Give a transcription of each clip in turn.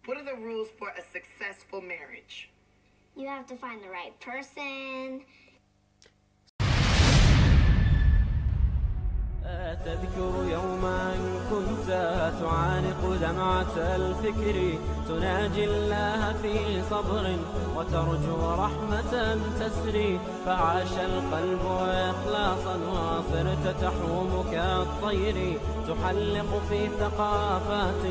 What are the rules for a successful marriage? You have to find the right person. تذكر يوما كنت تعانق دمعة الفكر تناجي الله في صبر وترجو رحمة تسري فعاش القلب إخلاصا وصرت تحوم كالطير تحلق في ثقافات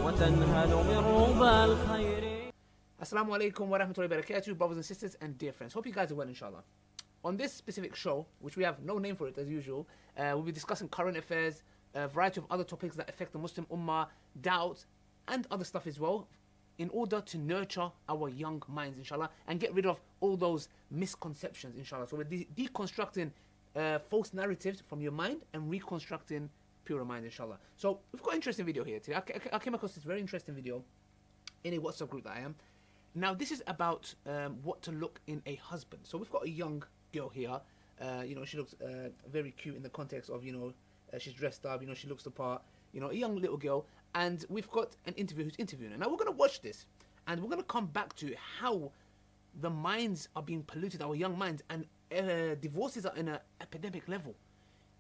وتنهل من ربى الخير. Asalaamu Alaikum wa rahmatullahi wa barakatuh, brothers and sisters and dear friends. Hope you guys are well, inshallah. On this specific show, which we have no name for it as usual, we'll be discussing current affairs, a variety of other topics that affect the Muslim Ummah, doubt, and other stuff as well, in order to nurture our young minds, inshallah, and get rid of all those misconceptions, inshallah. So we're deconstructing false narratives from your mind and reconstructing purer mind, inshallah. So we've got an interesting video here today. I came across this very interesting video in a WhatsApp group that I am. Now, this is about what to look in a husband. So we've got a young girl here. She looks very cute in the context of, she's dressed up, she looks the part, a young little girl. And we've got an interviewer who's interviewing her. Now, we're going to watch this. And we're going to come back to how the minds are being polluted, our young minds. And divorces are in an epidemic level.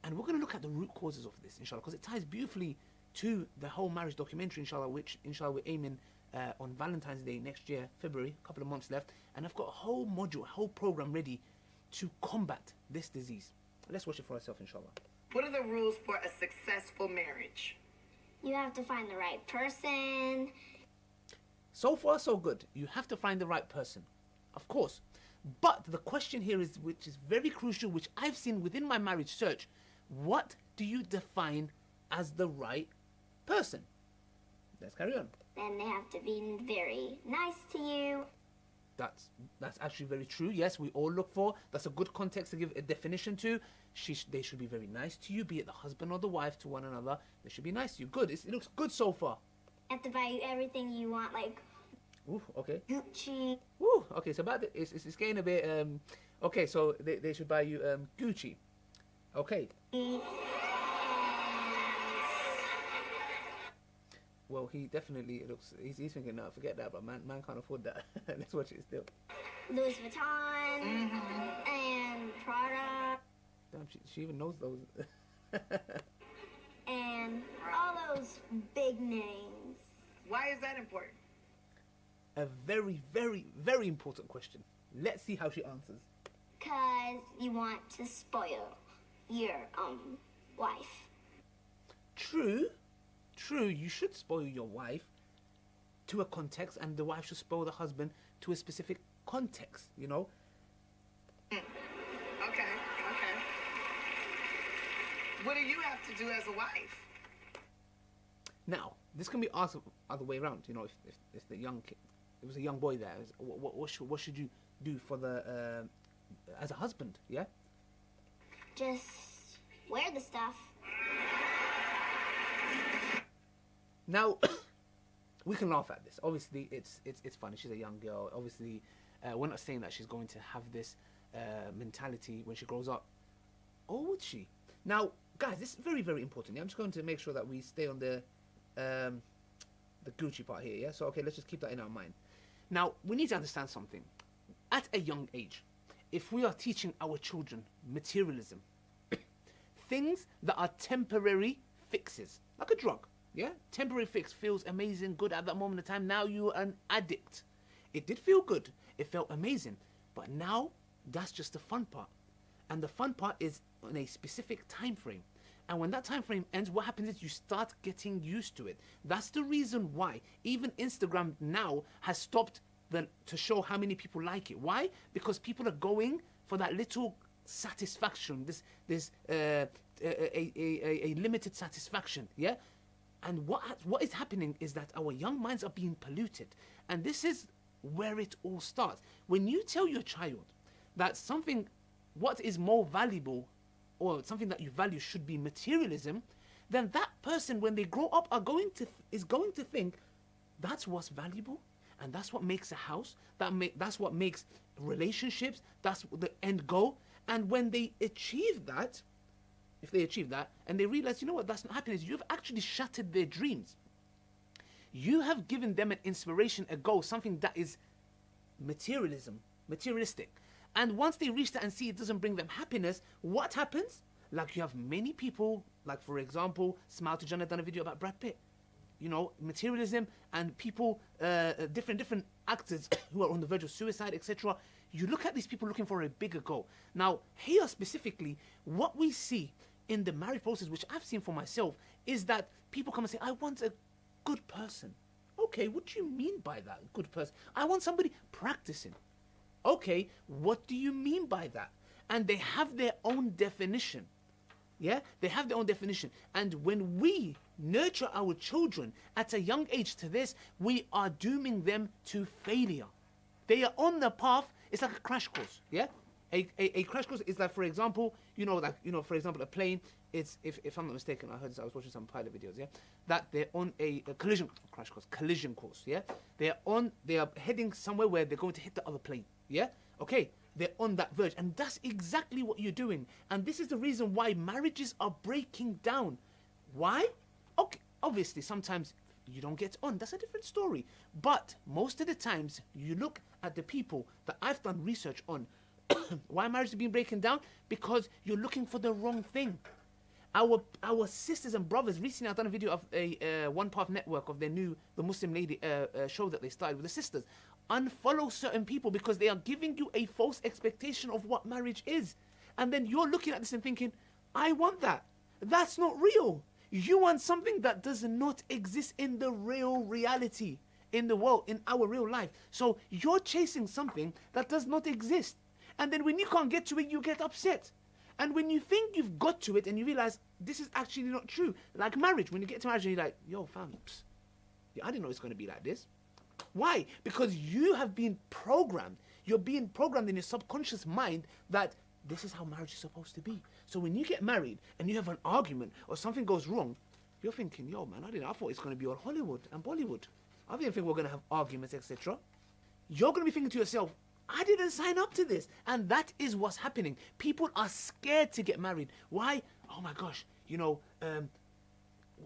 And we're going to look at the root causes of this, inshallah. Because it ties beautifully to the whole marriage documentary, inshallah, which, inshallah, we're aiming on Valentine's Day next year, February, a couple of months left, and I've got a whole module, a whole program ready to combat this disease. Let's watch it for ourselves, inshallah. What are the rules for a successful marriage? You have to find the right person. So far, so good. You have to find the right person, of course. But the question here is, which is very crucial, which I've seen within my marriage search, what do you define as the right person? Let's carry on. Then they have to be very nice to you. That's actually very true. Yes, we all look for. That's a good context to give a definition to. They should be very nice to you, be it the husband or the wife, to one another. They should be nice to you. Good. It looks good so far. Have to buy you everything you want, like Ooh, okay. Gucci. Ooh, okay. So it's getting a bit. Okay, so they should buy you Gucci. Okay. Well, he definitely looks. He's thinking, no, forget that. But man can't afford that. Let's watch it still. Louis Vuitton and Prada Damn, she even knows those. and all those big names. Why is that important? A very, very, very important question. Let's see how she answers. 'Cause you want to spoil your wife. True, you should spoil your wife to a context, and the wife should spoil the husband to a specific context, Okay. What do you have to do as a wife? Now, this can be asked other way around, if the young kid, it was a young boy there, what should you do for the, as a husband, yeah? Just wear the stuff. Now, we can laugh at this. Obviously, it's funny. She's a young girl. Obviously, we're not saying that she's going to have this mentality when she grows up. Or would she? Now, guys, this is very, very important. Yeah? I'm just going to make sure that we stay on the Gucci part here. Yeah. So, okay, let's just keep that in our mind. Now, we need to understand something. At a young age, if we are teaching our children materialism, things that are temporary fixes, like a drug. Yeah, temporary fix feels amazing, good at that moment of time. Now you're an addict. It did feel good. It felt amazing. But now, that's just the fun part. And the fun part is on a specific time frame. And when that time frame ends, what happens is you start getting used to it. That's the reason why even Instagram now has stopped to show how many people like it. Why? Because people are going for that little satisfaction, this a limited satisfaction, yeah? And what is happening is that our young minds are being polluted. And this is where it all starts. When you tell your child that what is more valuable or something that you value should be materialism, then that person, when they grow up, is going to think that's what's valuable, and that's what makes a house, that's what makes relationships, that's the end goal. And when they achieve that, if they achieve that, and they realize, you know what, that's not happiness, you've actually shattered their dreams. you have given them an inspiration, a goal, something that is materialistic. And once they reach that and see it doesn't bring them happiness, what happens? Like you have many people, like for example, Smile to John had done a video about Brad Pitt. You know, materialism and people, different actors who are on the verge of suicide, etc. You look at these people looking for a bigger goal. Now, here specifically, what we see in the marriage process, which I've seen for myself, is that people come and say, I want a good person. Okay, what do you mean by that, good person? I want somebody practicing. Okay, what do you mean by that? And they have their own definition. Yeah, they have their own definition. And when we nurture our children at a young age to this, we are dooming them to failure. They are on the path. It's like a crash course. Yeah, a crash course is like, for example, for example, a plane. It's if I'm not mistaken, I heard this. I was watching some pilot videos. Yeah, that they're on a collision course. Yeah, they are heading somewhere where they're going to hit the other plane. Yeah, okay. They're on that verge, and that's exactly what you're doing. And this is the reason why marriages are breaking down. Why? Okay, obviously sometimes you don't get on. That's a different story. But most of the times, you look at the people that I've done research on. Why marriage is being breaking down? Because you're looking for the wrong thing. Our sisters and brothers, recently I've done a video of a One Path Network of the Muslim lady show that they started with the sisters. Unfollow certain people because they are giving you a false expectation of what marriage is. And then you're looking at this and thinking, I want that. That's not real. You want something that does not exist in the real reality, in the world, in our real life. So you're chasing something that does not exist. And then when you can't get to it, you get upset. And when you think you've got to it and you realize this is actually not true. Like marriage, when you get to marriage and you're like, yo fam, I didn't know it's going to be like this. Why? Because you have been programmed. You're being programmed in your subconscious mind that this is how marriage is supposed to be. So when you get married and you have an argument or something goes wrong, you're thinking, yo man, I thought it's going to be all Hollywood and Bollywood. I didn't think we're going to have arguments, etc. You're going to be thinking to yourself, I didn't sign up to this. And that is what's happening. People are scared to get married. Why? Oh my gosh,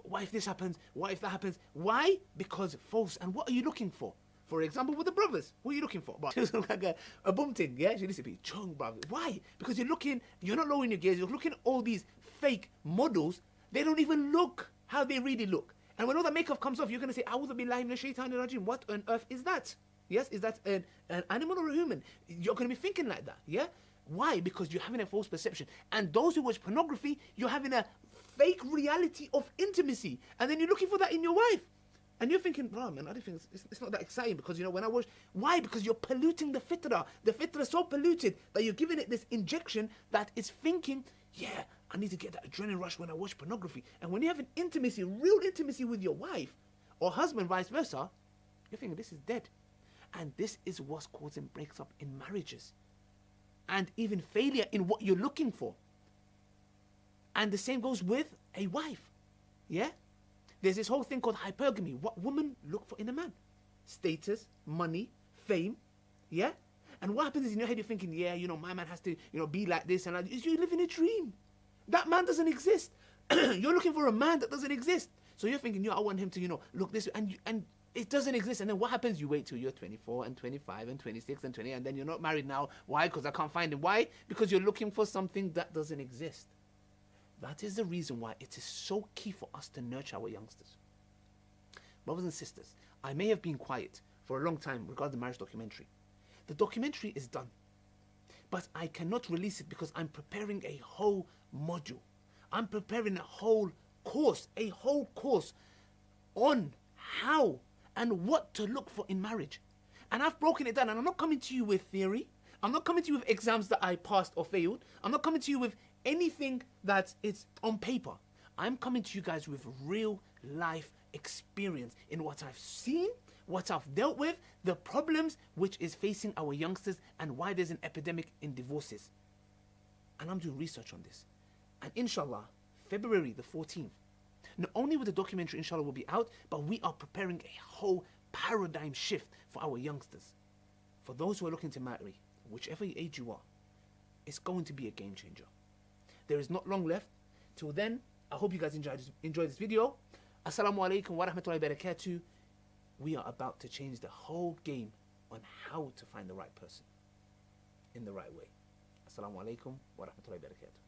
what if this happens? What if that happens? Why? Because false. And what are you looking for? For example, with the brothers, what are you looking for? It's like a bum thing, yeah? She needs to be chung brothers. Why? Because you're not lowering your gaze, you're looking at all these fake models. They don't even look how they really look. And when all the makeup comes off, you're going to say, A'udhu billahi minash shaitanir rajim. What on earth is that? Yes, is that an animal or a human? You're going to be thinking like that, yeah? Why? Because you're having a false perception. And those who watch pornography, you're having a fake reality of intimacy. And then you're looking for that in your wife. And you're thinking, bro, man, I don't think it's not that exciting because, when I watch... Why? Because you're polluting the fitrah. The fitrah is so polluted that you're giving it this injection that it's thinking, yeah, I need to get that adrenaline rush when I watch pornography. And when you have an intimacy, real intimacy with your wife or husband, vice versa, you're thinking, this is dead. And this is what's causing breaks up in marriages. And even failure in what you're looking for. And the same goes with a wife. Yeah? There's this whole thing called hypergamy. What women look for in a man. Status, money, fame. Yeah? And what happens is in your head you're thinking, yeah, my man has to, be like this and like this. You live in a dream. That man doesn't exist. You're looking for a man that doesn't exist. So you're thinking, I want him to, look this way. And it doesn't exist. And then what happens? You wait till you're 24 and 25 and 26 and 20 and then you're not married now. Why? Because I can't find him. Why? Because you're looking for something that doesn't exist. That is the reason why it is so key for us to nurture our youngsters. Brothers and sisters, I may have been quiet for a long time regarding the marriage documentary. The documentary is done. But I cannot release it because I'm preparing a whole module. I'm preparing a whole course on how and what to look for in marriage. And I've broken it down, and I'm not coming to you with theory. I'm not coming to you with exams that I passed or failed. I'm not coming to you with anything that is on paper. I'm coming to you guys with real life experience in what I've seen, what I've dealt with, the problems which is facing our youngsters, and why there's an epidemic in divorces. And I'm doing research on this. And inshallah, February the 14th, not only will the documentary inshallah will be out, but we are preparing a whole paradigm shift for our youngsters. For those who are looking to marry, whichever age you are, it's going to be a game changer. There is not long left. Till then, I hope you guys enjoy this video. Asalaamu Alaikum wa rahmatullahi wa barakatuh. we are about to change the whole game on how to find the right person in the right way. Asalaamu Alaikum wa rahmatullahi wa barakatuh.